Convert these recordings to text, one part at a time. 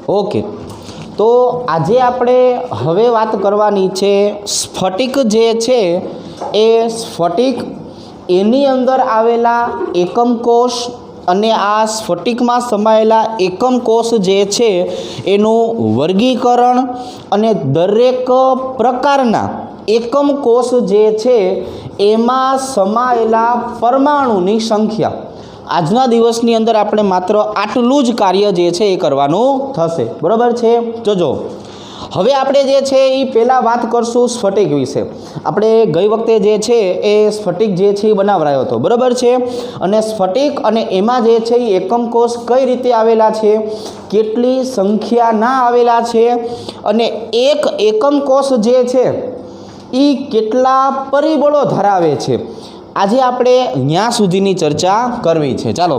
Okay, तो આજે આપણે હવે વાત કરવાની છે સ્ફટિક જે છે એ સ્ફટિક એની અંદર આવેલા એકમ કોષ અને આ સ્ફટિકમાં સમાયેલા એકમ કોષ જે છે એનું વર્ગીકરણ અને દરેક પ્રકારના એકમ કોષ જે છે એમાં સમાયેલા પરમાણુની સંખ્યા આજના દિવસની અંદર આપણે માત્ર આટલું જ કાર્ય જે છે એ કરવાનું થશે, બરાબર છે। જોજો હવે આપણે જે છે એ પહેલાં વાત કરશું સ્ફટિક વિશે। આપણે ગઈ વખતે જે છે એ સ્ફટિક જે છે એ બનાવરાયો હતો, બરાબર છે। અને સ્ફટિક અને એમાં જે છે એ એકમ કોષ કઈ રીતે આવેલા છે, કેટલી સંખ્યાના આવેલા છે, અને એક એકમ કોષ જે છે એ કેટલા પરિબળો ધરાવે છે, આજે આપણે ત્યાં સુધીની ચર્ચા કરવી છે। ચાલો,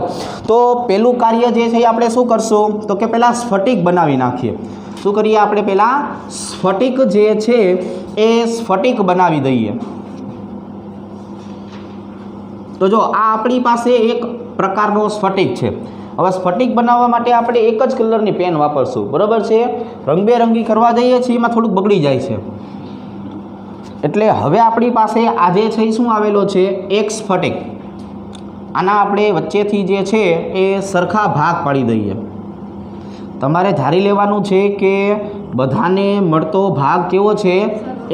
તો પહેલું કાર્ય જે છે એ આપણે શું કરશું, તો કે પહેલાં સ્ફટિક બનાવી નાખીએ। શું કરીએ આપણે, પહેલાં સ્ફટિક જે છે એ સ્ફટિક બનાવી દઈએ। તો જો આ આપણી પાસે એક પ્રકારનો સ્ફટિક છે। હવે સ્ફટિક બનાવવા માટે આપણે એક જ કલરની પેન વાપરશું, બરાબર છે। રંગબેરંગી કરવા જઈએ છીએ એમાં થોડુંક બગડી જાય છે, એટલે હવે આપણી પાસે આજે છે શું આવેલો છે, એક સ્ફટિક। આના આપણે વચ્ચેથી જે છે એ સરખા ભાગ પાડી દઈએ। તમારે ધારી લેવાનું છે કે બધાને મળતો ભાગ કેવો છે,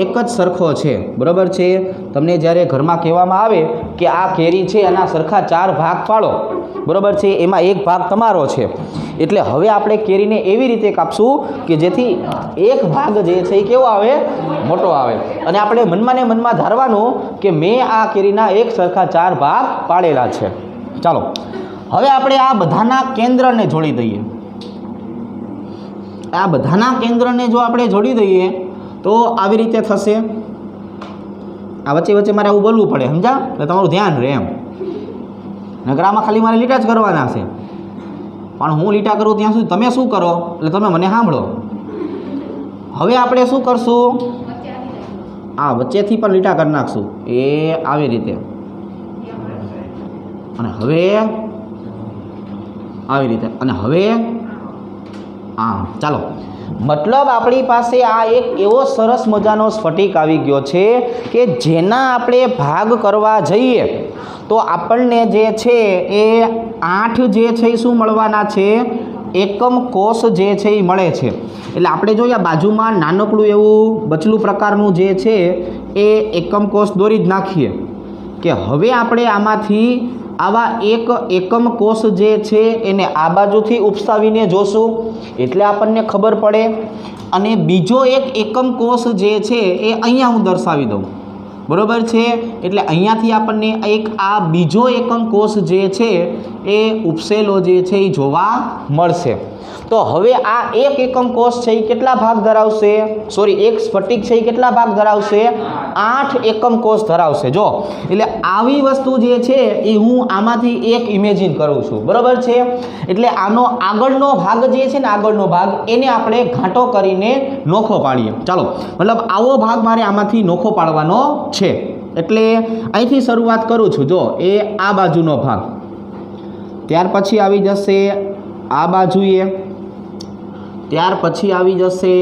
એક જ સરખો છે, બરાબર છે। તમને જ્યારે ઘરમાં કહેવામાં આવે કે આ કેરી છે એના સરખા 4 ભાગ પાડો, બરાબર છે, એમાં એક ભાગ તમારો છે, એટલે હવે આપણે કેરીને એવી રીતે કાપશું કે જેથી એક ભાગ જે છે એ કેવો આવે, મોટો આવે। અને આપણે મનમાં ને મનમાં ધારવાનું કે મેં આ કેરીના એક સરખા 4 ભાગ પાડેલા છે। ચાલો, હવે આપણે આ બધાના કેન્દ્રને જોડી દઈએ। આ બધાના કેન્દ્રને જો આપણે જોડી દઈએ તો આવી રીતે થશે। આ વચ્ચે વચ્ચે મારે આવું બોલવું પડે, સમજા, એટલે તમારું ધ્યાન રહે એમ, નકર આમાં ખાલી મારે લીટા જ કરવાના છે, પણ હું લીટા કરું ત્યાં સુધી તમે શું કરો એટલે તમે મને સાંભળો। હવે આપણે શું કરશું, આ વચ્ચેથી પણ લીટા કરી નાખશું, એ આવી રીતે, અને હવે આવી રીતે, અને હવે આમ। ચાલો, મતલબ આપણી પાસે આ એક એવો સરસ મજાનો સ્ફટિક આવી ગયો છે કે જેના આપણે ભાગ કરવા જઈએ તો આપણને જે છે એ 8 જે છે એ શું મળવાના છે, એકમ કોષ જે છે એ મળે છે। એટલે આપણે જોઈએ બાજુમાં નાનકડું એવું બચલું પ્રકારનું જે છે એ એકમ કોષ દોરી જ નાખીએ કે હવે આપણે આમાંથી આવા એક એકમ કોષ જે છે એને આ બાજુથી ઉપસાવીને જોશું એટલે આપણને ખબર પડે। અને બીજો એક એકમ કોષ જે છે એ અહીંયા હું દર્શાવી દઉં, બરાબર છે, એટલે અહીંયાથી આપણને એક આ બીજો એકમ કોષ જે છે એ ઉપસેલો જે છે એ જોવા મળશે। તો હવે આ એક એકમ કોષ છે એ કેટલા ભાગ ધરાવશે, સોરી એક સ્ફટિક છે એ કેટલા ભાગ ધરાવશે, 8 એકમ કોષ ધરાવશે। જો એટલે આવી વસ્તુ જે છે એ હું આમાંથી એક ઇમેજિન કરું છું, બરાબર છે, એટલે આનો આગળનો ભાગ જે છે ને, આગળનો ભાગ એને આપણે ઘાંટો કરીને નોખો પાડીએ। ચાલો, મતલબ આવો ભાગ મારે આમાંથી નોખો પાડવાનો છે, એટલે અહીંથી શરૂઆત કરું છું। જો એ આ બાજુનો ભાગ, ત્યાર પછી આવી જશે આ બાજુએ, ત્યાર પછી આવી જશે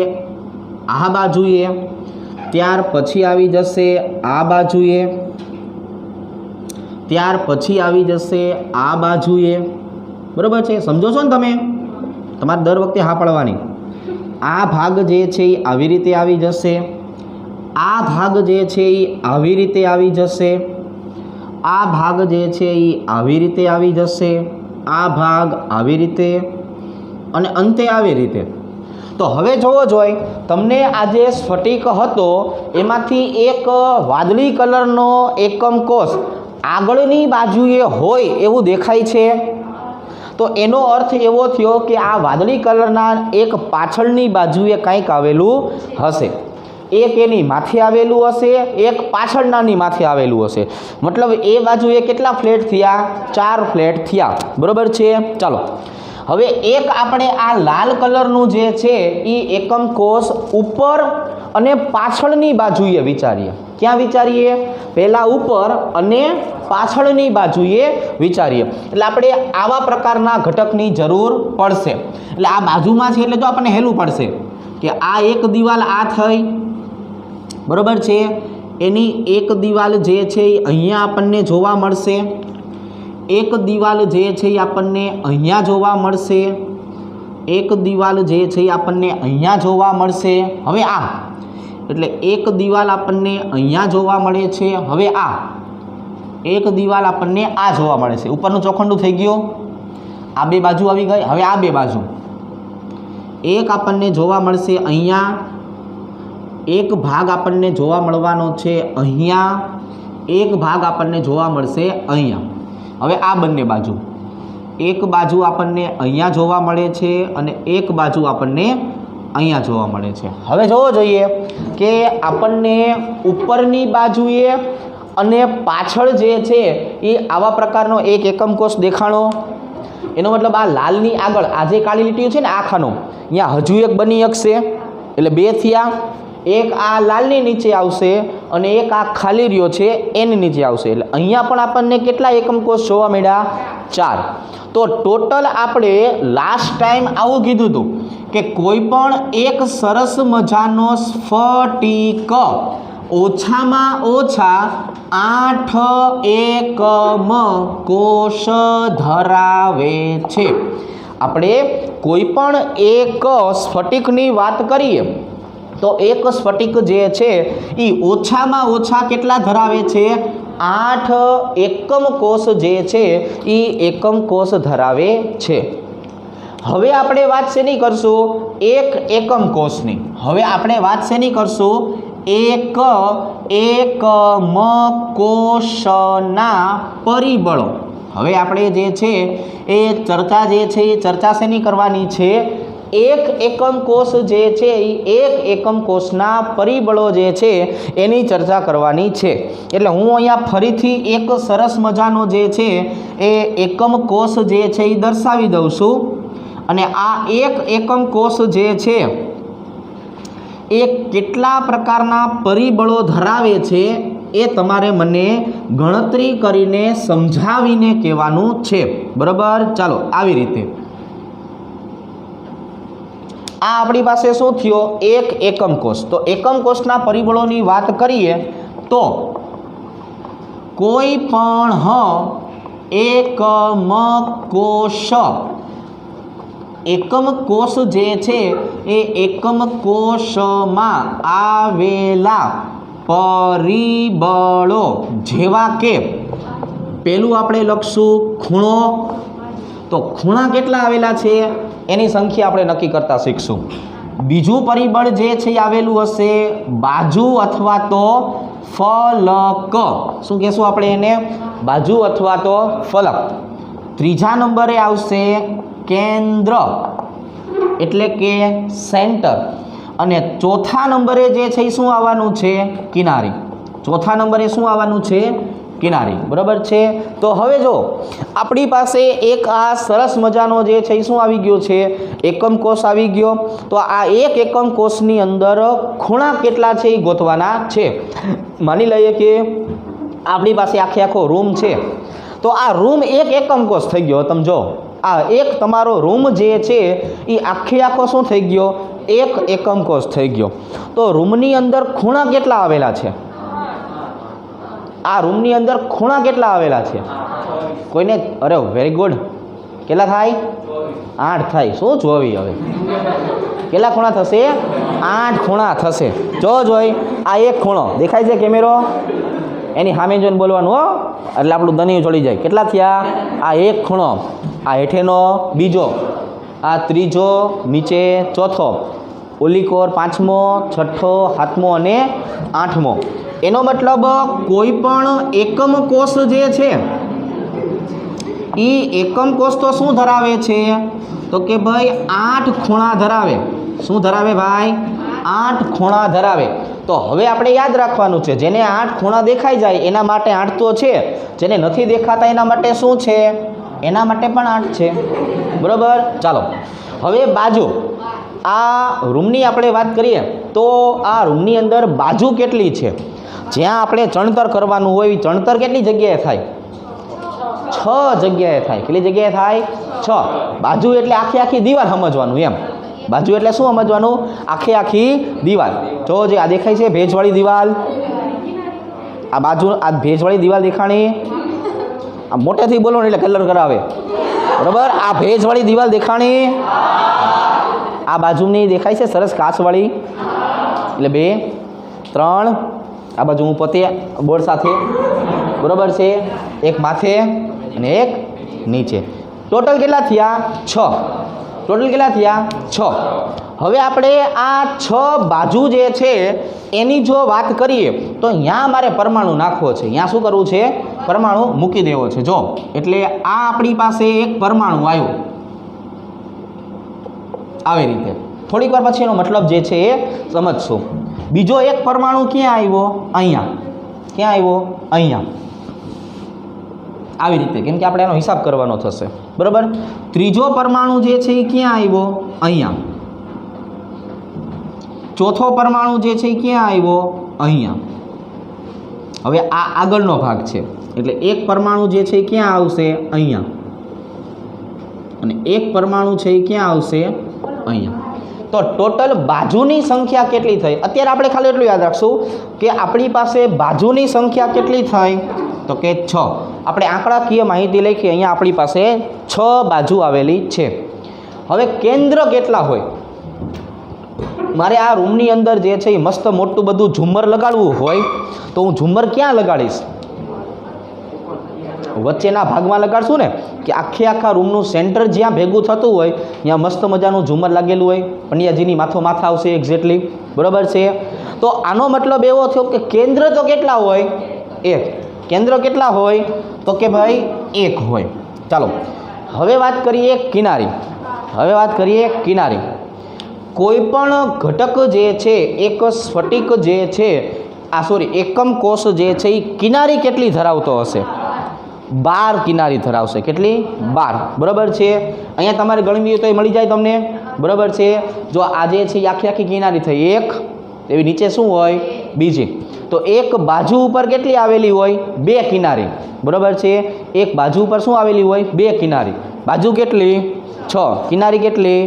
આ બાજુએ, ત્યાર પછી આવી જશે આ બાજુએ, ત્યાર પછી આવી જશે આ બાજુએ, બરાબર છે, સમજો છો ને તમે, તમારે દર વખતે હા પાડવાની। આ ભાગ જે છે એ આવી રીતે આવી જશે, આ ભાગ જે છે એ આવી રીતે આવી જશે, આ ભાગ જે છે એ આવી રીતે આવી જશે, આ ભાગ આવી રીતે, અને અંતે આવી રીતે। તો હવે જોવો જોઈએ, તમને આ જે સ્ફટિક હતો એમાંથી એક વાદળી કલરનો એકમ કોષ આગળની બાજુએ હોય એવું દેખાય છે, તો એનો અર્થ એવો થયો કે આ વાદળી કલરના એક પાછળની બાજુએ કંઈક આવેલું હશે, એક એની માથે આવેલું હશે, એક પાછળનાની માથે આવેલું હશે, મતલબ એ બાજુએ કેટલા ફ્લેટ થયા, 4 ફ્લેટ થયા, બરાબર છે। ચાલો, હવે એક આપણે આ લાલ કલરનું જે છે એ એકમ કોષ ઉપર અને પાછળની બાજુએ વિચારીએ. ક્યાં વિચારીએ? પહેલાં ઉપર અને પાછળની બાજુએ વિચારીએ. એટલે આપણે આવા પ્રકારના ઘટકની જરૂર પડશે. એટલે આ બાજુમાં છે એટલે તો આપણને હેલું પડશે કે આ એક દિવાલ આ થઈ, બરોબર છે, એની એક દિવાલ જે છે એ અહીંયા આપણને જોવા મળશે, એક દિવાલ જે છે એ આપણને અહીંયા જોવા મળશે, એક દિવાલ જે છે એ આપણને અહીંયા જોવા મળશે. હવે આ એટલે એક દિવાલ આપણને અહીંયા જોવા મળે છે. હવે આ એક દિવાલ આપણને આ જોવા મળે છે. ઉપરનું ચોખંડું થઈ ગયું, આ બે બાજુ આવી ગઈ. હવે આ બે બાજુ એક આપણને જોવા મળશે અહીંયા, એક ભાગ આપણને જોવા મળવાનો છે અહીંયા, એક ભાગ આપણને જોવા મળશે અહીંયા. હવે આ બંને બાજુ, એક બાજુ આપણને અહીંયા જોવા મળે છે અને એક બાજુ આપણને અહીંયા જોવા મળે છે. હવે જોવો જોઈએ કે આપણને ઉપરની બાજુએ અને પાછળ જે છે એ આવા પ્રકારનો એક એકમ કોષ દેખાણો. એનો મતલબ આ લાલની આગળ આ જે કાળી લીટીઓ છે ને આખાનો, અહીંયા હજુ એક બની શકશે, એટલે બે થયા. એક આ લાલની નીચે આવશે અને એક આ ખાલી રહ્યો છે એની નીચે આવશે. એટલે અહીંયા પણ આપણને કેટલા એકમ કોષ જોવા મળ્યા? 4. તો ટોટલ આપણે લાસ્ટ ટાઈમ આવું કીધું હતું કે કોઈ પણ એક સરસ મજાનો સ્ફટિક ઓછામાં ઓછા 8 એકમ કોષ ધરાવે છે. આપણે કોઈ પણ એક સ્ફટિકની વાત કરીએ તો એક સ્ફટિક જે છે એ ઓછામાં ઓછા કેટલા ધરાવે છે? 8 એકમ કોષ જે છે એ એકમ કોષ ધરાવે છે. હવે આપણે વાત શેની કરશું? એક એકમ કોષની. હવે આપણે વાત શેની કરશું? એક એકમ કોષના પરિબળો. હવે આપણે જે છે એ ચર્ચા જે છે એ ચર્ચા શેની કરવાની છે? એક એકમ કોષ જે છે એ એક એકમ કોષના પરિબળો જે છે એની ચર્ચા કરવાની છે. એટલે હું અહીંયા ફરીથી એક સરસ મજાનો જે છે એ એકમ કોષ જે છે એ દર્શાવી દઉં છું. અને આ એક એકમ કોષ જે છે એ કેટલા પ્રકારના પરિબળો ધરાવે છે એ તમારે મને ગણતરી કરીને સમજાવીને કહેવાનું છે. બરાબર? ચાલો આવી રીતે આ આપણી પાસે શું થયો? એક એકમ કોષ. તો એકમ કોષના પરિબળોની વાત કરીએ તો કોઈ પણ એકમ કોષ, એકમ કોષ જે છે એ એકમ કોષમાં આવેલા પરિબળો જેવા કે પેલું આપણે લખશું ખૂણો. તો ખૂણા કેટલા આવેલા છે એની સંખ્યા આપણે નક્કી કરતા શીખશું. બીજું પરિબળ જે છે એ આવેલું હશે બાજુ અથવા તો ફલક. શું કહેશું આપણે એને? બાજુ અથવા તો ફલક. ત્રીજા નંબરે આવશે કેન્દ્ર એટલે કે સેન્ટર. અને ચોથા નંબરે જે છે એ શું આવવાનું છે? કિનારી. ચોથા નંબરે શું આવવાનું છે? કિનારી. બરાબર છે? તો હવે જો આપણી પાસે એક આ સરસ મજાનો જે છે એ શું આવી ગયો છે? એકમ કોષ આવી ગયો. તો આ એક એકમ કોષની અંદર ખૂણા કેટલા છે એ ગોતવાના છે. માની લઈએ કે આપણી પાસે આખો રૂમ છે. તો આ રૂમ એક એકમ કોષ થઈ ગયો. તમે જો આ એક તમારો રૂમ જે છે એ આખો શું થઈ ગયો? એક એકમ કોષ થઈ ગયો. તો રૂમની અંદર ખૂણા કેટલા આવેલા છે? આ રૂમની અંદર ખૂણા કેટલા આવેલા છે? કોઈને? અરે વેરી ગુડ. કેટલા થાય? 8 થાય. શું 24? હવે કેટલા ખૂણા થશે? 8 ખૂણા થશે. જોઈ આ એક ખૂણો દેખાય છે કેમેરો? એની સામે જોઈને બોલવાનું હો, એટલે આપણું દનિયું ચડી જાય. કેટલા થયા? આ એક ખૂણો, આ હેઠેનો બીજો, આ ત્રીજો, નીચે ચોથો, ઓલીકોર પાંચમો, છઠ્ઠો, સાતમો અને આઠમો. એનો મતલબ કોઈ પણ એકમ કોષ જે છે એ એકમ કોષ તો શું ધરાવે છે? તો કે ભાઈ 8 ખૂણા ધરાવે. શું ધરાવે ભાઈ? 8 ખૂણા ધરાવે. તો હવે આપણે યાદ રાખવાનું છે, જેને 8 ખૂણા દેખાઈ જાય એના માટે 8 તો છે, જેને નથી દેખાતા એના માટે શું છે? એના માટે પણ 8 છે. બરાબર. ચાલો હવે બાજુ, આ રૂમની આપણે વાત કરીએ તો આ રૂમની અંદર બાજુ કેટલી છે? જ્યાં આપણે ચણતર કરવાનું હોય ચણતર કેટલી જગ્યાએ થાય? 6 જગ્યાએ થાય. કેટલી જગ્યાએ થાય? 6. બાજુ એટલે આખી આખી દીવાલ સમજવાનું એમ. બાજુ એટલે શું સમજવાનું? આખી આખી દીવાલ. જો જે આ દેખાય છે ભેજવાળી દીવાલ, આ બાજુ આ ભેજવાળી દીવાલ દેખાણી, આ મોટેથી બોલો ને એટલે કલર કરાવે, બરાબર. આ ભેજવાળી દીવાલ દેખાણી, આ બાજુની દેખાય છે સરસ કાચવાળી, એટલે 2 3, આ બાજુ હું પોતે બોર્ડ સાથે, બરાબર છે. એક માથે અને એક નીચે. ટોટલ કેટલા થયા? 6. ટોટલ કેટલા થયા? 6. હવે આપણે આ 6 બાજુ જે છે એની જો વાત કરીએ તો અહીંયા મારે પરમાણુ નાખવો છે. અહીંયા શું કરવું છે? પરમાણુ મૂકી દેવો છે. જો એટલે આ આપણી પાસે એક પરમાણુ આવ્યો આવી રીતે. થોડીક વાર પછી એનો મતલબ જે છે એ સમજશું. બીજો એક પરમાણુ ક્યાં આવ્યો? અહીંયા. ક્યાં આવ્યો? અહીંયા. આવી રીતે, કેમ કે આપણે એનો હિસાબ કરવાનો થશે, બરાબર. ત્રીજો પરમાણુ જે છે એ ક્યાં આવ્યો? અહીંયા. ચોથો પરમાણુ જે છે એ ક્યાં આવ્યો? અહીંયા. હવે આ આગળનો ભાગ છે એટલે એક પરમાણુ જે છે એ ક્યાં આવશે? અહીંયા. અને એક પરમાણુ છે એ ક્યાં આવશે? અહીંયા. તો ટોટલ બાજુની સંખ્યા કેટલી થઈ? અત્યારે આપણે ખાલી એટલું યાદ રાખશું કે આપણી પાસે બાજુની સંખ્યા કેટલી થઈ? તો કે 6. આપણે આંકડાકીય માહિતી લખીએ. અહીંયા આપણી પાસે 6 બાજુ આવેલી છે. હવે કેન્દ્ર કેટલા હોય? મારે આ રૂમની અંદર જે છે એ મસ્ત મોટું બધું ઝુમ્મર લગાડવું હોય તો હું ઝુમ્મર ક્યાં લગાડીશ? વચ્ચેના ભાગમાં લગાડશું ને, કે આખા રૂમનું સેન્ટર જ્યાં ભેગું થતું હોય ત્યાં મસ્ત મજાનું ઝુમ્મર લાગેલું હોય, પંડ્યાજીની માથા આવશે એક્ઝેક્ટલી, બરાબર છે. તો આનો મતલબ એવો થયો કે કેન્દ્ર તો કેટલા હોય? 1. કેન્દ્ર કેટલા હોય? તો કે ભાઈ 1 હોય. ચાલો હવે વાત કરીએ કિનારી. કિનારી. કોઈ પણ ઘટક જે છે, એક સ્ફટિક જે છે, એકમ કોષ જે છે એ કિનારી કેટલી ધરાવતો હશે? 12 કિનારી ધરાવશે. કેટલી? 12, બરાબર છે. અહીંયા તમારે ગણવી તો એ મળી જાય તમને, બરાબર છે. જો આ જે છે એ આખી કિનારી થઈ 1, એવી નીચે શું હોય? બીજી. તો એક બાજુ ઉપર કેટલી આવેલી હોય? 2 કિનારી, બરાબર છે. એક બાજુ ઉપર શું આવેલી હોય? 2 કિનારી. બાજુ કેટલી? 6. કિનારી કેટલી?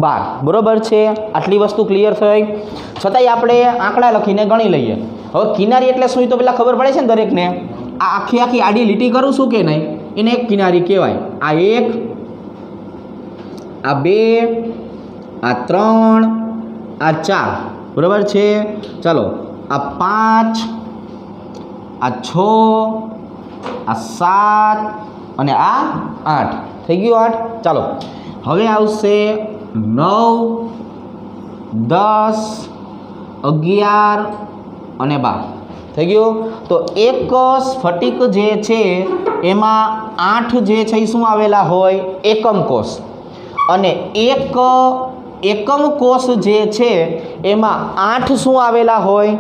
12, બરાબર છે. આટલી વસ્તુ ક્લિયર થઈ. છતાંય આપણે આંકડા લખીને ગણી લઈએ. હવે કિનારી એટલે શું તો પેલા ખબર પડે છે ને દરેકને. આ આખી આડી લીટી કરું છું કે નહીં, એને એક કિનારી કહેવાય. આ 1, આ 2, આ 3, આ 4, બરાબર છે. ચાલો આ 5, આ 6, આ 7 અને આ 8. થઈ ગયું 8. ચાલો હવે આવશે 9, 10, 11 અને 12. થઈ ગયું. તો એક સ્ફટિક જે છે એમાં 8 જે છે એ શું આવેલા હોય? એકમ કોષ. અને એક એકમ કોષ જે છે એમાં 8 શું આવેલા હોય?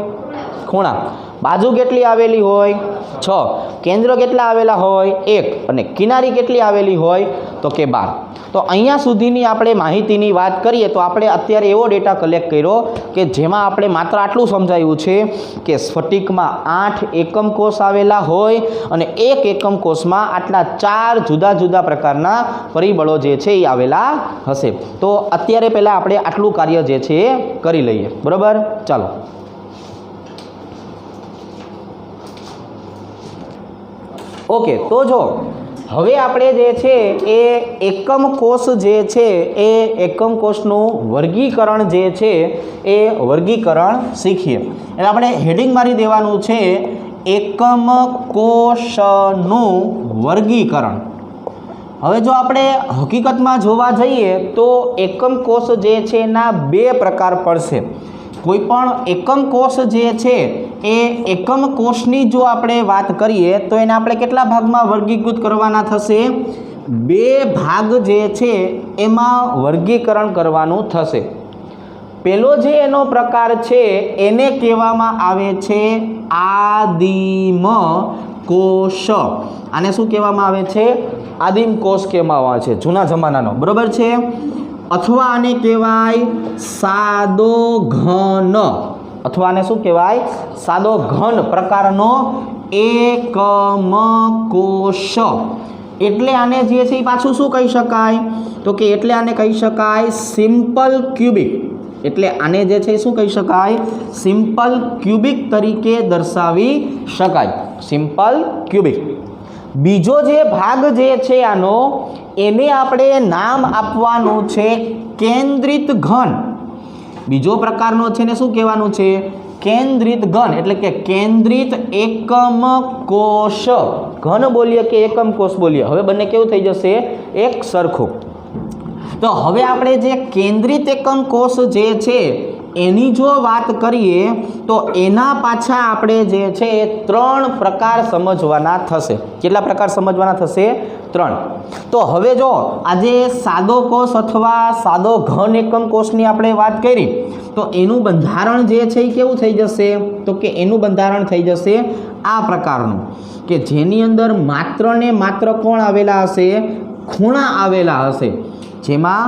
ખૂણા. બાજુ કેટલી આવેલી હોય? 6. કેન્દ્ર કેટલા આવેલા હોય? 1. અને કિનારી કેટલી આવેલી હોય? તો કે 12. તો અહીંયા સુધીની આપણે માહિતીની વાત કરીએ તો આપણે અત્યારે એવો ડેટા કલેક્ટ કર્યો કે જેમાં આપણે માત્ર આટલું સમજાયું છે કે સ્ફટિકમાં 8 એકમ કોષ આવેલા હોય અને એક એકમ કોષમાં આટલા 4 જુદા જુદા પ્રકારના પરિબળો જે છે એ આવેલા હશે. તો અત્યારે પહેલાં આપણે આટલું કાર્ય જે છે એ કરી લઈએ, બરાબર. ચાલો ઓકે. તો જો હવે આપણે જે છે એ એકમ કોષ જે છે એ એકમ કોષનું વર્ગીકરણ જે છે એ વર્ગીકરણ શીખીએ. એટલે આપણે હેડિંગ મારી દેવાનું છે એકમ કોષનું વર્ગીકરણ. હવે જો આપણે હકીકતમાં જોવા જઈએ તો એકમ કોષ જે છે એના 2 પ્રકાર પડશે. કોઈ પણ એકમ કોષ જે છે એ એકમ કોષની જો આપણે વાત કરીએ તો એને આપણે કેટલા ભાગમાં વર્ગીકૃત કરવાના થશે? 2 ભાગ જે છે એમાં વર્ગીકરણ કરવાનું થશે. પહેલો જે એનો પ્રકાર છે એને કહેવામાં આવે છે આદિમ કોષ, આને શું કહેવામાં આવે છે? આદિમ કોષ કહેવામાં આવે છે, જૂના જમાનાનો, બરોબર છે. અથવા આને કહેવાય સાદો ઘન, અથવા આને શું કહેવાય? સાદો ઘન પ્રકારનો એકમ કોષ. એટલે આને જે છે એ પાછું શું કહી શકાય? તો કે એટલે આને કહી શકાય સિમ્પલ ક્યુબિક. એટલે આને જે છે શું કહી શકાય? સિમ્પલ ક્યુબિક તરીકે દર્શાવી શકાય, સિમ્પલ ક્યુબિક. બીજો જે ભાગ જે છે આનો, એને આપણે નામ આપવાનું છે કેન્દ્રિત ઘન. બીજો પ્રકારનો છે ને શું કહેવાનું છે? કેન્દ્રિત ઘન. એટલે કે કેન્દ્રિત એકમ કોષ. ઘન બોલીએ કે એકમ કોષ બોલીએ, હવે બંને કેવું થઈ જશે? એક સરખું. તો હવે આપણે જે કેન્દ્રિત એકમ કોષ જે છે એની જો વાત કરીએ તો એના પાછા આપણે જે છે એ 3 પ્રકાર સમજવાના થશે. કેટલા પ્રકાર સમજવાના થશે? 3. તો હવે જો આજે સાદો કોષ અથવા સાદો ઘન એકમ કોષની આપણે વાત કરી તો એનું બંધારણ જે છે એ કેવું થઈ જશે? તો કે એનું બંધારણ થઈ જશે આ પ્રકારનું, કે જેની અંદર માત્ર ને માત્ર કોણ આવેલા હશે? ખૂણા આવેલા હશે. જેમાં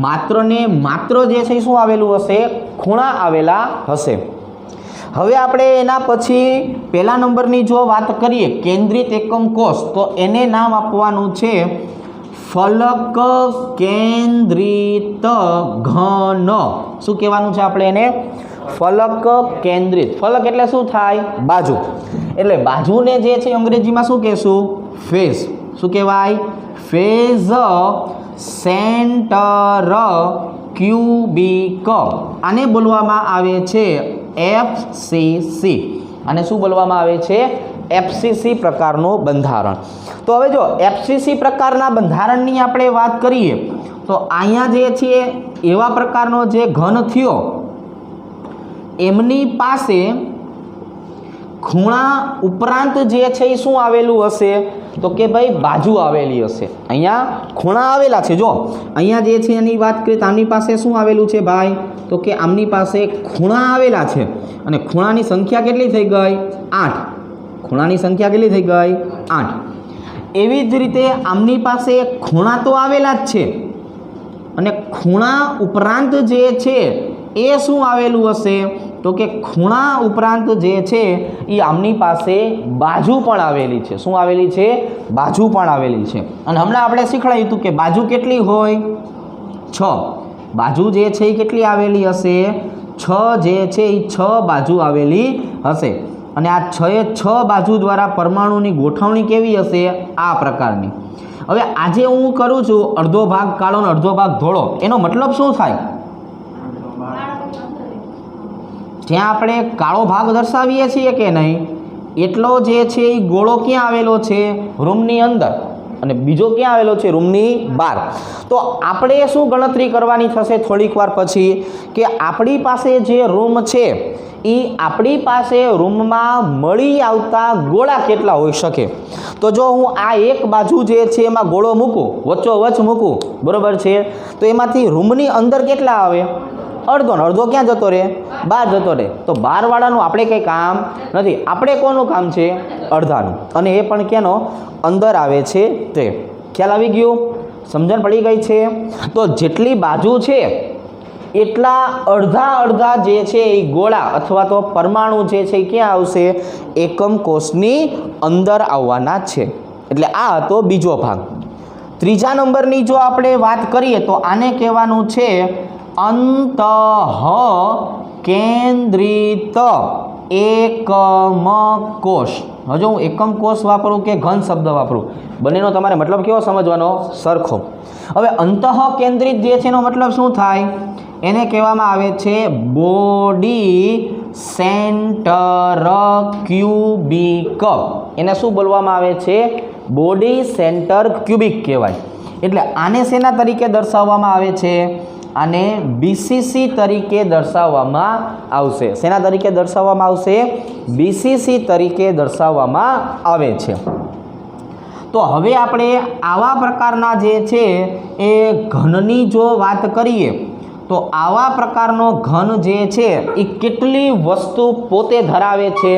માત્ર ને માત્ર જે છે શું આવેલું હશે? ખૂણા આવેલા હશે. હવે આપણે એના પછી પહેલા નંબરની જો વાત કરીએ કેન્દ્રિત એકમ કોષ, તો એને નામ આપવાનું છે ફલક કેન્દ્રિત ઘન. શું કહેવાનું છે આપણે એને? ફલક કેન્દ્રિત. ફલક એટલે શું થાય? બાજુ. એટલે બાજુને જે છે અંગ્રેજીમાં શું કહેશું? ફેસ. શું કહેવાય? Phase centre cubic. આને બોલવામાં આવે છે એફસીસી. આને શું બોલવામાં આવે છે? એફસીસી પ્રકારનું બંધારણ. તો હવે જો એફસીસી પ્રકારના બંધારણની આપણે વાત કરીએ તો અહીંયા જે છે એવા પ્રકારનો જે ઘન થયો એમની પાસે ખૂણા ઉપરાંત જે છે એ શું આવેલું હશે? તો કે ભાઈ બાજુ આવેલી હશે. અહીંયા ખૂણા આવેલા છે. જો અહીંયા જે છે એની વાત કરીએ તો આમની પાસે શું આવેલું છે ભાઈ? તો કે આમની પાસે ખૂણા આવેલા છે. અને ખૂણાની સંખ્યા કેટલી થઈ ગઈ? 8. ખૂણાની સંખ્યા કેટલી થઈ ગઈ? 8. એવી જ રીતે આમની પાસે ખૂણા તો આવેલા જ છે, અને ખૂણા ઉપરાંત જે છે એ શું આવેલું હશે? તો કે ખૂણા ઉપરાંત જે છે એ આમની પાસે બાજુ પણ આવેલી છે. શું આવેલી છે? બાજુ પણ આવેલી છે. અને હમણાં આપણે શીખવાડ્યું હતું કે બાજુ કેટલી હોય? 6. બાજુ જે છે એ કેટલી આવેલી હશે? 6 જે છે એ 6 બાજુ આવેલી હશે. અને આ 6 બાજુ દ્વારા પરમાણુની ગોઠવણી કેવી હશે? આ પ્રકારની. હવે આજે હું કરું છું અડધો ભાગ કાળો અને અડધો ભાગ ધોળો, એનો મતલબ શું થાય? જ્યાં આપણે કાળો ભાગ દર્શાવીએ છીએ કે નહીં, એટલો જે છે એ ગોળો ક્યાં આવેલો છે? રૂમની અંદર. અને બીજો ક્યાં આવેલો છે? રૂમની બહાર. તો આપણે શું ગણતરી કરવાની થશે થોડીક વાર પછી, કે આપણી પાસે જે રૂમ છે એ આપણી પાસે રૂમમાં મળી આવતા ગોળા કેટલા હોઈ શકે. તો જો હું આ એક બાજુ જે છે એમાં ગોળો મૂકું, વચ્ચોવચ્ચ મૂકું, બરાબર છે, તો એમાંથી રૂમની અંદર કેટલા આવે? અડધો. ને અડધો ક્યાં જતો રહે? બહાર જતો રહે. તો બહારવાળાનું આપણે કંઈ કામ નથી. આપણે કોનું કામ છે? અડધાનું. અને એ પણ કેનો? અંદર આવે છે તે. ખ્યાલ આવી ગયું? સમજણ પડી ગઈ છે? તો જેટલી બાજુ છે એટલા અડધા જે છે એ ગોળા અથવા તો પરમાણુ જે છે એ ક્યાં આવશે? એકમ કોષની અંદર આવવાના છે. એટલે આ હતો બીજો ભાગ. ત્રીજા નંબરની જો આપણે વાત કરીએ તો આને કહેવાનું છે અંતઃ કેન્દ્રિત એકમ કોષ. હજુ હું એકમ કોષ વાપરું કે ઘન શબ્દ વાપરું, બંનેનો તમારે મતલબ કેવો સમજવાનો? સરખો. હવે અંતઃ કેન્દ્રિત જે છે એનો મતલબ શું થાય? એને કહેવામાં આવે છે બોડી સેન્ટર ક્યુબિક. એને શું બોલવામાં આવે છે? બોડી સેન્ટર ક્યુબિક કહેવાય. એટલે આને શેના તરીકે દર્શાવવામાં આવે છે? આને બીસીસી તરીકે દર્શાવવામાં આવશે. શેના તરીકે દર્શાવવામાં આવશે? બીસીસી તરીકે દર્શાવવામાં આવે છે. તો હવે આપણે આવા પ્રકારના જે છે એ ઘનની જો વાત કરીએ તો આવા પ્રકારનો ઘન જે છે એ કેટલી વસ્તુ પોતે ધરાવે છે?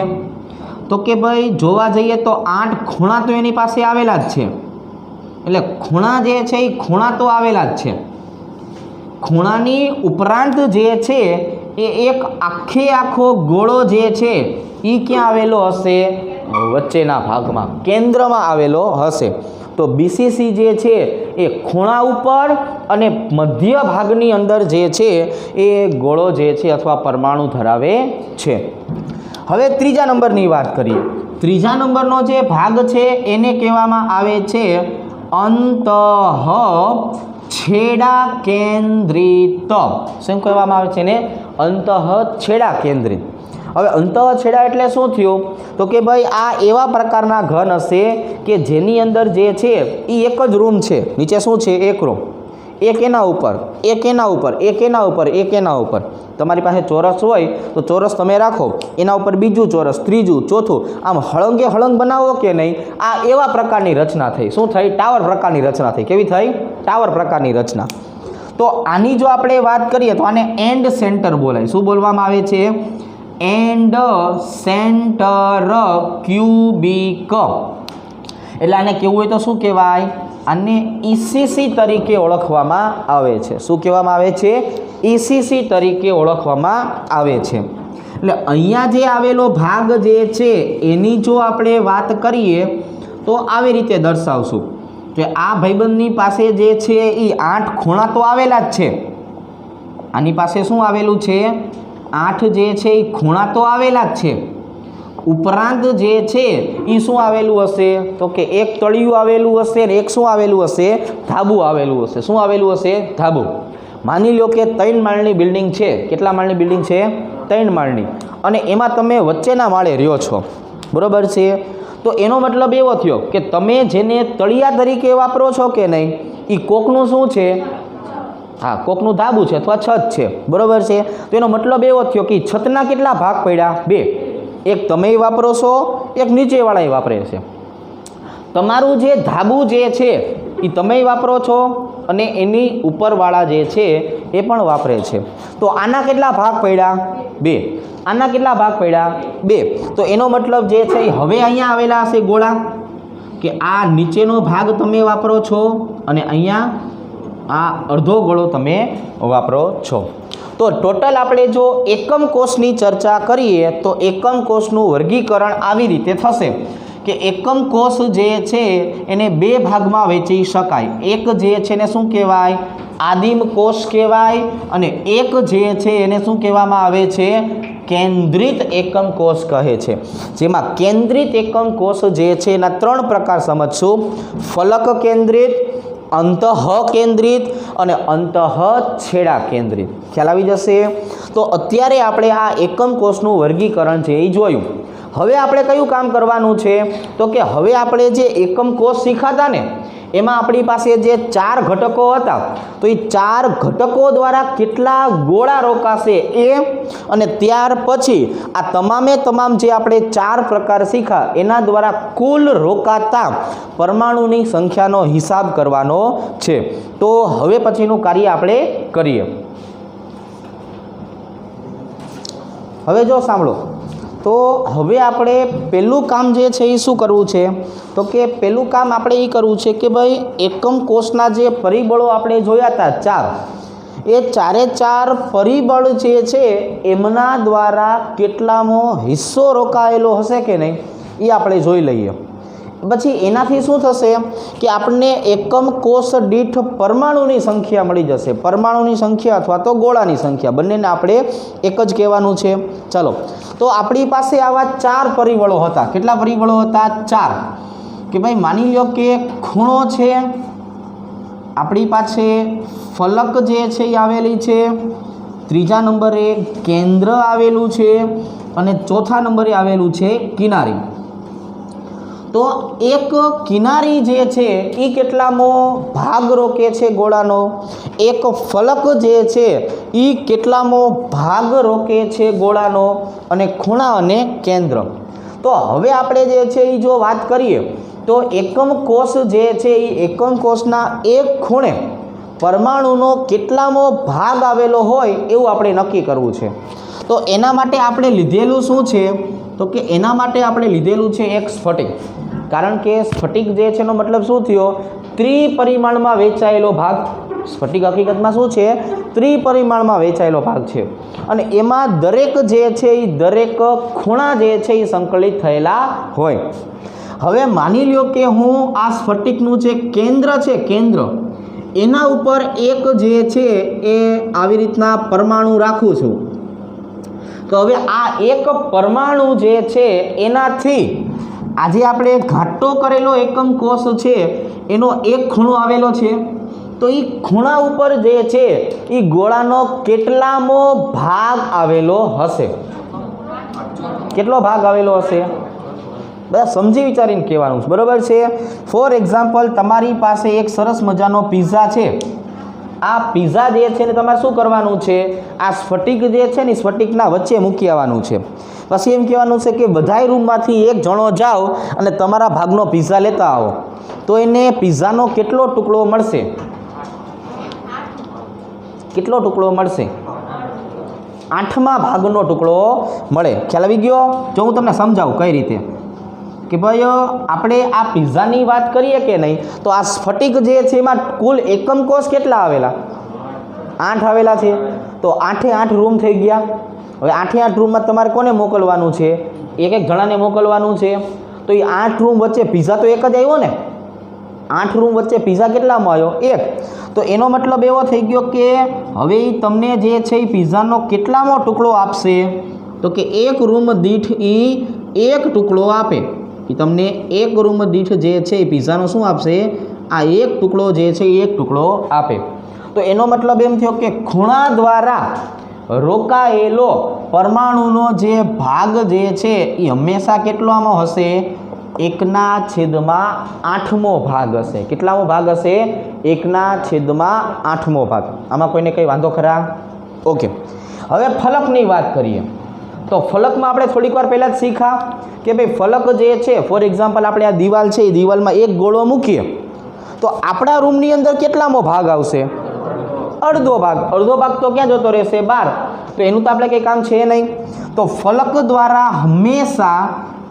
તો કે ભાઈ જોવા જઈએ તો 8 ખૂણા તો એની પાસે આવેલા જ છે, એટલે ખૂણા જે છે એ ખૂણા તો આવેલા જ છે. ખૂણાની ઉપરાંત જે છે એ એક આખો ગોળો જે છે એ ક્યાં આવેલો હશે? વચ્ચેના ભાગમાં, કેન્દ્રમાં આવેલો હશે. તો BCC જે છે એ ખૂણા ઉપર અને મધ્ય ભાગની અંદર જે છે એ ગોળો જે છે અથવા પરમાણુ ધરાવે છે. હવે ત્રીજા નંબરની વાત કરીએ. ત્રીજા નંબરનો જે ભાગ છે એને કહેવામાં આવે છે અંતઃછેડા કેન્દ્રિત. શું કહેવામાં આવે છે એને? અંતઃછેડા કેન્દ્રિત. હવે અંતઃછેડા એટલે શું થયું? તો કે ભાઈ આ એવા પ્રકારના ઘન હશે કે જેની અંદર જે છે એ એક જ રૂમ છે. નીચે શું છે? એક રૂમ, એક એના ઉપર, એક એના ઉપર, એક એના ઉપર, એક એના ઉપર. તમારી પાસે ચોરસ હોય તો ચોરસ તમે રાખો, એના ઉપર બીજું ચોરસ, ત્રીજું, ચોથું, આમ હળંગે હળંગ બનાવો કે નહીં. આ એવા પ્રકારની રચના થઈ. શું થઈ? ટાવર પ્રકારની રચના થઈ. કેવી થઈ? ટાવર પ્રકારની રચના. તો આની જો આપણે વાત કરીએ તો આને એન્ડ સેન્ટર બોલાય. શું બોલવામાં આવે છે? And centre cubic. એટલે આને કેવું હોય તો શું કહેવાય? આને ECC તરીકે ઓળખવામાં આવે છે. શું કહેવામાં આવે છે? ECC તરીકે ઓળખવામાં આવે છે. એટલે અહીંયા જે આવેલો ભાગ જે છે એની જો આપણે વાત કરીએ તો આવી રીતે દર્શાવશું કે આ ભાઈબંધની પાસે જે છે એ 8 ખૂણા તો આવેલા જ છે. આની પાસે શું આવેલું છે? 8 જે છે એ ખૂણા તો આવેલા જ છે. ઉપરાંત જે છે એ શું આવેલું હશે? તો કે એક તળિયું આવેલું હશે ને એક શું આવેલું હશે? ધાબુ આવેલું હશે. શું આવેલું હશે? ધાબુ. માની લો કે 3 માળની બિલ્ડિંગ છે. કેટલા માળની બિલ્ડિંગ છે? 3 માળની. અને એમાં તમે વચ્ચેના માળે રહ્યો છો, બરોબર છે? તો એનો મતલબ એવો થયો કે તમે જેને તળિયા તરીકે વાપરો છો કે નહીં, એ કોકનું શું છે? હા, કોકનું ધાબુ છે અથવા છત છે, બરોબર છે? તો એનો મતલબ એવો થયો કે છતના કેટલા ભાગ પડ્યા? 2. એક તમે વાપરો છો, એક નીચેવાળા વાપરે છે. તમારું જે ધાબુ જે છે એ તમે વાપરો છો અને એની ઉપરવાળા જે છે એ પણ વાપરે છે. તો આના કેટલા ભાગ પડ્યા? 2. આના કેટલા ભાગ પડ્યા? 2. તો એનો મતલબ જે છે હવે અહીંયા આવેલા હશે ગોળા, કે આ નીચેનો ભાગ તમે વાપરો છો અને અહીંયા આ અડધો ગોળો તમે વાપરો છો. તો ટોટલ આપણે જો એકમ કોષની ચર્ચા કરીએ તો એકમ કોષનું વર્ગીકરણ આવી રીતે થશે કે એકમ કોષ જે છે એને 2 ભાગમાં વહેંચી શકાય. એક જે છે એને શું કહેવાય? આદિમ કોષ કહેવાય. અને એક જે છે એને શું કહેવામાં આવે છે? કેન્દ્રિત એકમ કોષ કહે છે. જેમાં કેન્દ્રિત એકમ કોષ જે છે એના 3 પ્રકાર સમજશું: ફલક કેન્દ્રિત, અંતઃ કેન્દ્રિત અને અંતઃછેડા કેન્દ્રિત. ખ્યાલ આવી જશે? તો અત્યારે આપણે આ એકમ કોષનું વર્ગીકરણ છે એ જોયું. હવે આપણે કયું કામ કરવાનું છે? તો કે હવે આપણે જે એકમ કોષ શીખાતા ને એમાં આપણી પાસે જે 4 ઘટકો હતા, તો એ 4 ઘટકો દ્વારા કેટલા ગોળા રોકાશે એ, અને ત્યાર પછી આ તમામે તમામ જે આપણે 4 પ્રકાર શીખા એના દ્વારા કુલ રોકાતા પરમાણુની સંખ્યાનો હિસાબ કરવાનો છે. તો હવે પછીનું કાર્ય આપણે કરીએ. હવે જો સાંભળો, તો હવે આપણે પહેલું કામ જે છે એ શું કરવું છે? તો કે પહેલું કામ આપણે એ કરવું છે કે ભાઈ એકમ કોષના જે પરિબળો આપણે જોયા હતા 4, એ 4 પરિબળ જે છે એમના દ્વારા કેટલામો હિસ્સો રોકાયેલો હશે કે નહીં એ આપણે જોઈ લઈએ. પછી એનાથી શું થશે કે આપણને એકમ કોષ દીઠ પરમાણુની સંખ્યા મળી જશે. પરમાણુની સંખ્યા અથવા તો ગોળાની સંખ્યા બંનેને આપણે એક જ કહેવાનું છે. ચાલો, તો આપણી પાસે આવા 4 પરિબળો હતા. કેટલા પરિબળો હતા? 4. કે ભાઈ માની લો કે ખૂણો છે, આપણી પાસે ફલક જે છે એ આવેલી છે, ત્રીજા નંબરે કેન્દ્ર આવેલું છે અને ચોથા નંબરે આવેલું છે કિનારી. તો એક કિનારી જે છે એ કેટલામો ભાગ રોકે છે ગોળાનો? એક ફલક જે છે એ કેટલામો ભાગ રોકે છે ગોળાનો? અને ખૂણા અને કેન્દ્ર. તો હવે આપણે જે છે એ જો વાત કરીએ તો એકમ કોષ જે છે એ એકમ કોષના એક ખૂણે પરમાણુનો કેટલામો ભાગ આવેલો હોય એવું આપણે નક્કી કરવું છે. તો એના માટે આપણે લીધેલું શું છે, તો કે એના માટે આપણે લીધેલું છે એક સ્ફટિક. કારણ કે સ્ફટિક જે છે એનો મતલબ શું થયો, ત્રિપરિમાણમાં વહેંચાયેલો ભાગ. સ્ફટિક હકીકતમાં શું છે, ત્રિપરિમાણમાં વહેંચાયેલો ભાગ છે. અને એમાં દરેક જે છે એ દરેક ખૂણા જે છે એ સંકલિત થયેલા હોય. હવે માની લ્યો કે હું આ સ્ફટિકનું જે કેન્દ્ર છે, કેન્દ્ર એના ઉપર એક જે છે એ આવી રીતના પરમાણુ રાખું છું. તો હવે આ એક પરમાણુ જે છે એનાથી આજે આપણે ઘાટો કરેલો એકમ કોષ છે એનો એક ખૂણો આવેલો છે. તો એ ખૂણા ઉપર જે છે એ ગોળાનો કેટલામો ભાગ આવેલો હશે? કેટલો ભાગ આવેલો હશે? બધા સમજી વિચારીને કહેવાનું છે, બરાબર છે. ફોર એક્ઝામ્પલ, તમારી પાસે એક સરસ મજાનો પિઝા છે. આ પિઝા જે છે ને તમારે શું કરવાનું છે, આ સ્ફટિક જે છે ને સ્ફટિકના વચ્ચે મૂકી આવવાનું છે. પછી એમ કહેવાનું છે કે બધાય રૂમમાંથી એક જણો જાઓ અને તમારા ભાગનો પિઝા લેતા આવો. તો એને પિઝાનો કેટલો ટુકડો મળશે? કેટલો ટુકડો મળશે? 8મા ભાગનો ટુકડો મળે. ખ્યાલ આવી ગયો? જો હું તમને સમજાવું કઈ રીતે કે ભાઈ આપણે આ પિઝાની વાત કરીએ કે નહીં, તો આ સ્ફટિક જે છે એમાં કુલ એકમ કોષ કેટલા આવેલા? 8 આવેલા છે. તો 8 રૂમ થઈ ગયા. હવે 8 રૂમમાં તમારે કોને મોકલવાનું છે? એક એક જણાને મોકલવાનું છે. તો એ 8 રૂમ વચ્ચે પિઝા તો એક જ આવ્યો ને. 8 રૂમ વચ્ચે પિઝા કેટલામાં આવ્યો? 1. તો એનો મતલબ એવો થઈ ગયો કે હવે તમને જે છે એ પિઝાનો કેટલામો ટુકડો આપશે? તો કે એક રૂમ દીઠ એ એક ટુકડો આપે. એ તમને એક રૂમ દીઠ જે છે એ પિઝાનો શું આપશે? આ એક ટુકડો જે છે એ એક ટુકડો આપે. તો એનો મતલબ એમ થયો કે ખૂણા દ્વારા રોકાયેલો પરમાણુનો જે ભાગ જે છે એ હંમેશા કેટલામાં હશે? 1/8મો ભાગ હશે. કેટલામો ભાગ હશે? 1/8મો ભાગ. આમાં કોઈને કંઈ વાંધો ખરા? ઓકે. હવે ફલકની વાત કરીએ તો ફલકમાં આપણે થોડીક વાર પહેલાં જ શીખ્યા કે ભાઈ ફલક જે છે, ફોર એક્ઝામ્પલ આપણે આ દિવાલ છે એ દિવાલમાં એક ગોળો મૂકીએ તો આપણા રૂમની અંદર કેટલામો ભાગ આવશે? અડધો ભાગ. અડધો ભાગ તો ક્યાં જતો રહેશે? બહાર. તો એનું તો આપણે કંઈ કામ છે નહીં. તો ફલક દ્વારા હંમેશા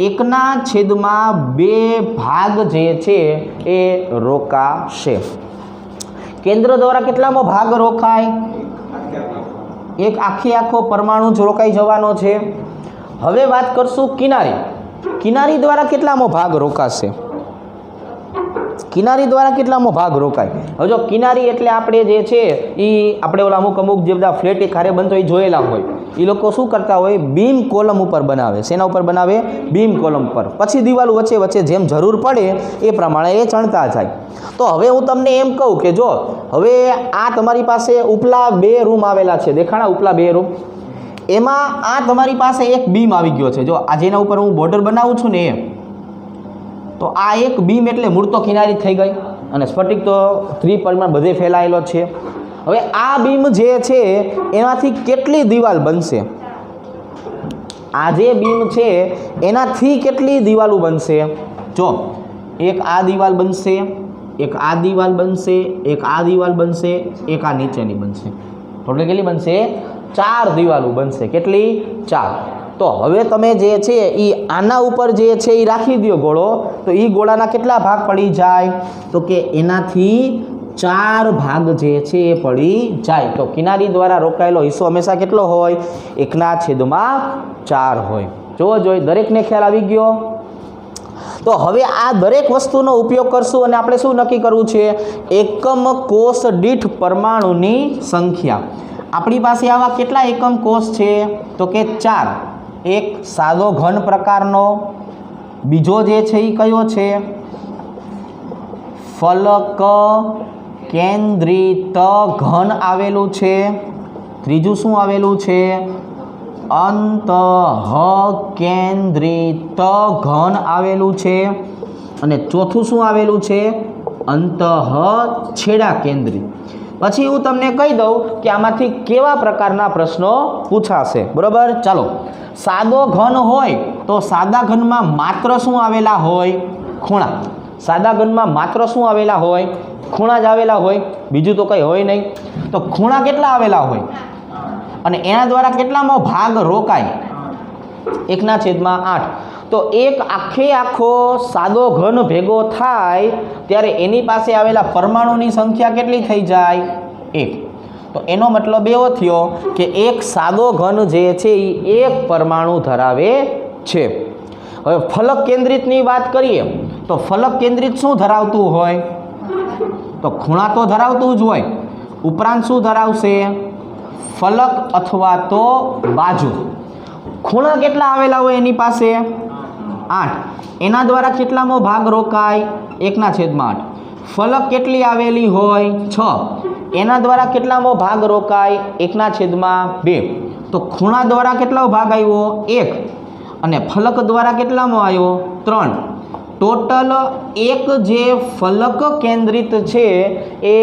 1/2 ભાગ જે છે એ રોકાશે. કેન્દ્ર દ્વારા કેટલામો ભાગ રોકાય? એક આખો પરમાણુ જ રોકાઈ જવાનો છે. હવે વાત કરશું કિનારી. કિનારી દ્વારા કેટલામો ભાગ રોકાશે? કિનારી દ્વારા કેટલામો ભાગ રોકાય? હવે જો કિનારી એટલે આપણે જે છે એ આપણે ઓલા અમુક જે બધા ફ્લેટ એક હારે બનતો એ જોયેલા હોય. એ લોકો શું કરતા હોય? બીમ કોલમ ઉપર બનાવે. શેના ઉપર બનાવે? બીમ કોલમ પર. પછી દિવાલો વચ્ચે વચ્ચે જેમ જરૂર પડે એ પ્રમાણે એ ચણતા જાય. તો હવે હું તમને એમ કહું કે જો હવે આ તમારી પાસે ઉપલા 2 રૂમ આવેલા છે, દેખાણા ઉપલા 2 રૂમ, એમાં આ તમારી પાસે એક બીમ આવી ગયો છે. જો આ જેના ઉપર હું બોર્ડર બનાવું છું ને એ, તો આ એક બીમ એટલે મૂળ તો કિનારી થઈ ગઈ અને સ્ફટિક તો ત્રિપરિમાણ બધે ફેલાયેલો છે. હવે આ બીમ જે છે એનાથી કેટલી દિવાલ બનશે? આ જે બીમ છે એનાથી કેટલી દિવાલો બનશે? જો એક આ દિવાલ બનશે, એક આ દિવાલ બનશે, એક આ દિવાલ બનશે, એક આ નીચેની બનશે. ટોટલ કેટલી બનશે? 4 દિવાલો બનશે. કેટલી? 4. તો હવે તમે જે છે એ આના ઉપર જે છે એ રાખી દો ગોળો, તો એ ગોળાના કેટલા ભાગ પડી જાય? તો કે એનાથી 4 ભાગ જે છે એ પડી જાય. તો કિનારી દ્વારા રોકાયેલો હિસ્સો હંમેશા કેટલો હોય? 1/4 હોય. જોવો જોઈએ, દરેકને ખ્યાલ આવી ગયો? તો હવે આ દરેક વસ્તુનો ઉપયોગ કરશું અને આપણે શું નક્કી કરવું છે? એકમ કોષ દીઠ પરમાણુની સંખ્યા. આપણી પાસે આવા કેટલા એકમ કોષ છે? તો કે 4. એક સાદો ઘન પ્રકારનો, બીજો જે છે એ કયો છે? ફલક કેન્દ્રિત ઘન આવેલું છે. ત્રીજું શું આવેલું છે? અંતઃ કેન્દ્રિત ઘન આવેલું છે. અને ચોથું શું આવેલું છે? અંતઃ છેડા કેન્દ્રિત. પછી હું તમને કહી દઉં કે આમાંથી કેવા પ્રકારના પ્રશ્નો પૂછાશે. બરાબર? ચાલો, સાદો ઘન હોય તો સાદા ઘનમાં માત્ર શું આવેલા હોય? ખૂણા. સાદા ઘનમાં માત્ર શું આવેલા હોય? ખૂણા જ આવેલા હોય, બીજું તો કંઈ હોય નહીં. તો ખૂણા કેટલા આવેલા હોય અને એના દ્વારા કેટલામાં ભાગ રોકાય? 1/8. તો એક આખો સાદો ઘન ભેગો થાય ત્યારે એની પાસે આવેલા પરમાણુની સંખ્યા કેટલી થઈ જાય? 1. તો એનો મતલબ એવો થયો કે એક સાદો ઘન જે છે એ એક પરમાણુ ધરાવે છે. હવે ફલક કેન્દ્રિતની વાત કરીએ તો ફલક કેન્દ્રિત શું ધરાવતું હોય? તો ખૂણા તો ધરાવતું જ હોય, ઉપરાંત શું ધરાવશે? ફલક અથવા તો બાજુ. ખૂણા કેટલા આવેલા હોય એની પાસે? 8. એના દ્વારા કેટલામાં ભાગ રોકાય? 1/8. ફલક કેટલી આવેલી હોય? 6. એના દ્વારા કેટલામાં ભાગ રોકાય? 1/2. તો ખૂણા દ્વારા કેટલો ભાગ આવ્યો? 1. અને ફલક દ્વારા કેટલામાં આવ્યો? 3. ટોટલ એક જે ફલક કેન્દ્રિત છે એ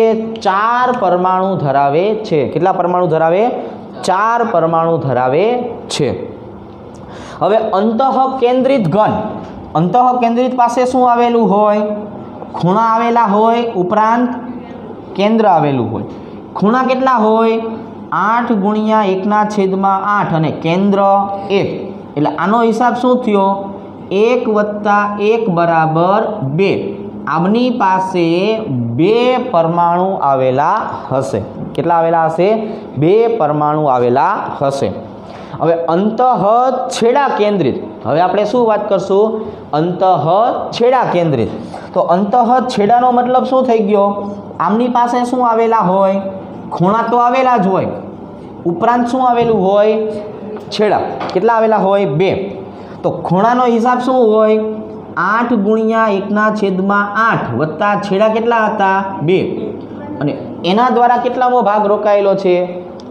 4 પરમાણુ ધરાવે છે. કેટલા પરમાણુ ધરાવે? 4 પરમાણુ ધરાવે છે. હવે અંતઃકેન્દ્રિત ઘન, અંતઃકેન્દ્રિત પાસે શું આવેલું હોય? ખૂણા આવેલા હોય, ઉપરાંત કેન્દ્ર આવેલું હોય. ખૂણા કેટલા હોય? 8 × 1/8 અને કેન્દ્ર 1. એટલે આનો હિસાબ શું થયો? 1 + 1 = 2. આમની પાસે 2 પરમાણુ આવેલા હશે. કેટલા આવેલા હશે? 2 પરમાણુ આવેલા હશે. હવે અંતઃછેડા કેન્દ્રિત, હવે આપણે શું વાત કરશું? અંતઃછેડા કેન્દ્રિત. તો અંતઃછેડાનો મતલબ શું થઈ ગયો? આમની પાસે શું આવેલા હોય? ખૂણા તો આવેલા જ હોય, ઉપરાંત શું આવેલું હોય? છેડા. કેટલા આવેલા હોય? 2. તો ખૂણાનો હિસાબ શું હોય? 8 × 1/8 વત્તા છેડા કેટલા હતા? 2. અને એના દ્વારા કેટલામો ભાગ રોકાયેલો છે?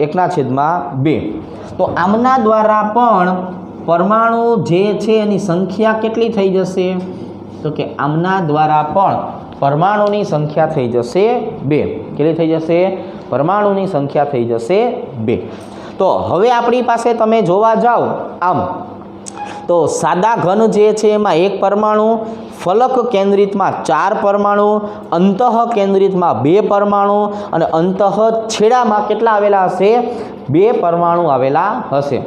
1/2. તો આમના દ્વારા પણ પરમાણુ જે છે એની સંખ્યા કેટલી થઈ જશે? તો કે આમના દ્વારા પણ પરમાણુની સંખ્યા થઈ જશે 2. કેટલી થઈ જશે? પરમાણુની સંખ્યા થઈ જશે 2. તો હવે આપણી પાસે તમે જોવા જાઓ આમ તો સાદા ઘન જે છે એમાં 1 પરમાણુ, ફલક કેન્દ્રિતમાં 4 પરમાણુ, અંતઃ કેન્દ્રિતમાં 2 પરમાણુ અને અંતઃછેડામાં કેટલા આવેલા હશે? 2 પરમાણુ આવેલા હશે.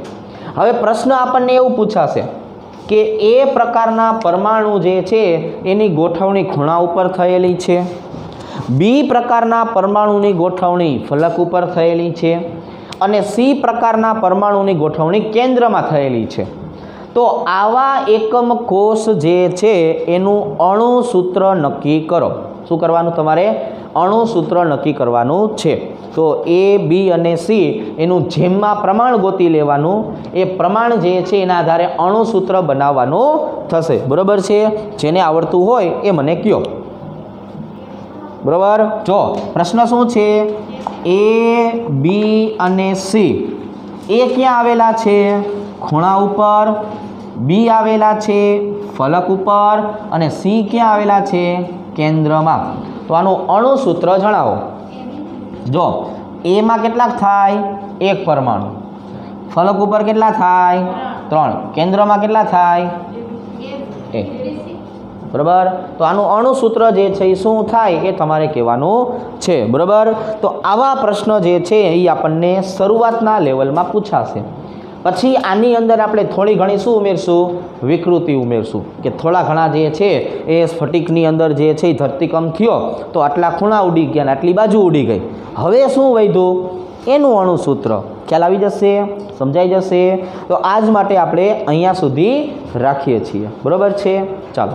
હવે પ્રશ્ન આપણને એવું પૂછાશે કે એ પ્રકારના પરમાણુ જે છે એની ગોઠવણી ખૂણા ઉપર થયેલી છે, બી પ્રકારના પરમાણુની ગોઠવણી ફલક ઉપર થયેલી છે અને સી પ્રકારના પરમાણુની ગોઠવણી કેન્દ્રમાં થયેલી છે. તો આવા એકમ કોષ જે છે એનું અણુસૂત્ર નક્કી કરો. શું કરવાનું તમારે? અણુસૂત્ર નક્કી કરવાનું છે. તો એ, બી અને સી એનું જેમમાં પ્રમાણ ગોતી લેવાનું, એ પ્રમાણ જે છે એના આધારે અણુસૂત્ર બનાવવાનું થશે. બરાબર છે? જેને આવડતું હોય એ મને કહો. બરાબર? જો પ્રશ્ન શું છે? એ, બી અને સી એ ક્યાં આવેલા છે? ખૂણા ઉપર. બી આવેલા છે ફલક ઉપર અને સી ક્યાં આવેલા છે? કેન્દ્રમાં. તો આનું અણુસૂત્ર જણાવો. જો એમાં કેટલાક થાય? 1 પરમાણુ. ફલક ઉપર કેટલા થાય? 3. કેન્દ્રમાં કેટલા થાય? 1. બરાબર? તો આનું અણુસૂત્ર જે છે એ શું થાય એ તમારે કહેવાનું છે. બરાબર? તો આવા પ્રશ્ન જે છે એ આપણને શરૂઆતના લેવલમાં પૂછાશે. પછી આની અંદર આપણે થોડી ઘણી શું ઉમેરશું? વિકૃતિ ઉમેરશું કે થોડા ઘણા જે છે એ સ્ફટિકની અંદર જે છે એ ધરતીકંપ થયો તો આટલા ખૂણા ઉડી ગયા ને આટલી બાજુ ઉડી ગઈ. હવે શું વધ્યું? એનું અણુસૂત્ર. ખ્યાલ આવી જશે? સમજાઈ જશે? તો આજ માટે આપણે અહીંયા સુધી રાખીએ છીએ. બરાબર છે? ચાલો.